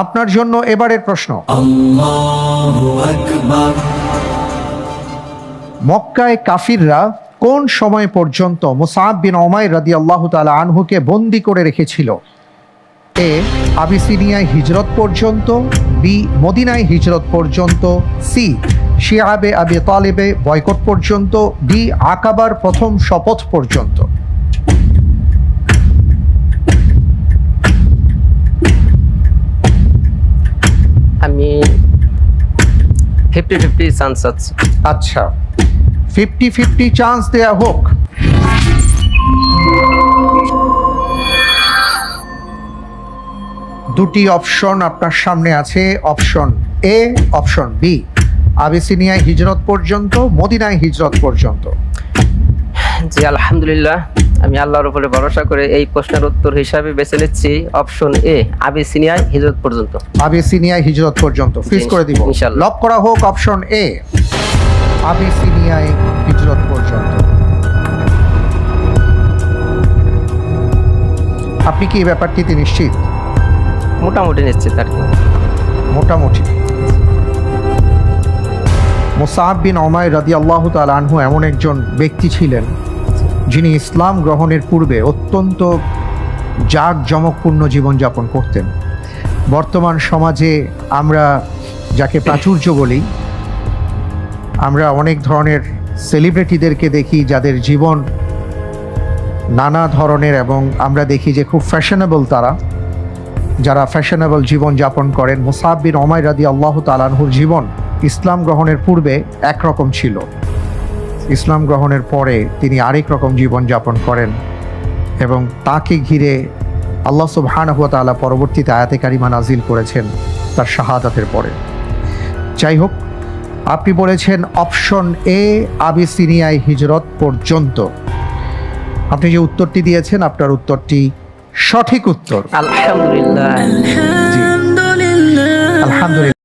আপনার জন্য এবারের প্রশ্ন, মক্কায় কাফিররা কোন সময় পর্যন্ত মুসআব বিন উমাইর রাদিয়াল্লাহু তাআলা আনহুকে বন্দী করে রেখেছিল? এ, আবিসিনিয়ায় হিজরত পর্যন্ত, বি, মদিনায় হিজরত পর্যন্ত, সি, শিআবে আবি তালিবে বয়কট পর্যন্ত, ডি, আকাবার প্রথম শপথ পর্যন্ত। আমি 50-50 চান্স আছে। আচ্ছা, 50-50 চান্স দেয়া হোক। দুটি অপশন আপনার সামনে আছে, অপশন এ, অপশন বি। আবিসিনিয়ায় হিজরত পর্যন্ত, মদিনায় হিজরত পর্যন্ত। জি আলহামদুলিল্লাহ, আমি আল্লাহর উপরে ভরসা করে এই প্রশ্নের উত্তর হিসাবে বেছে নিচ্ছি অপশন এ, আবিসিনিয়ায় হিজরত পর্যন্ত। আবিসিনিয়ায় হিজরত পর্যন্ত ফিক্স করে দিব, ইনশাআল্লাহ। লক করা হোক অপশন এ, আবিসিনিয়ায় হিজরত পর্যন্ত। আপনি কি এই ব্যাপারটিতে নিশ্চিত? মোটামুটি নিশ্চিত আর কি। মোটামুটি। মুসআব বিন উমাইর রাদিয়াল্লাহু তাআলা আনহু এমন একজন ব্যক্তি ছিলেন যিনি ইসলাম গ্রহণের পূর্বে অত্যন্ত জাঁকজমকপূর্ণ জীবনযাপন করতেন। বর্তমান সমাজে আমরা যাকে প্রাচুর্য বলি, আমরা অনেক ধরনের সেলিব্রিটিদেরকে দেখি যাদের জীবন নানা ধরনের, এবং আমরা দেখি যে খুব ফ্যাশনেবল তারা, যারা ফ্যাশনেবল জীবন যাপন করেন। মুসআব বিন উমাইর রাদিয়াল্লাহু তাআলা আনহুর জীবন ইসলাম গ্রহণের পূর্বে একরকম ছিল, ইসলাম গ্রহণের পরে তিনি আরেক রকম জীবন যাপন করেন, এবং তাকে ঘিরে আল্লাহ সুবহানাহু ওয়া তাআলা পরবর্তীতে আয়াতে কারিমা নাজিল করেছেন তার শাহাদাতের পরে। যাই হোক, আপনি বলেছেন অপশন এ, আবিসিনিয়ায় হিজরত পর্যন্ত। আপনি যে উত্তরটি দিয়েছেন, আপনার উত্তরটি সঠিক উত্তর। আলহামদুলিল্লাহ। জি, আলহামদুলিল্লাহ।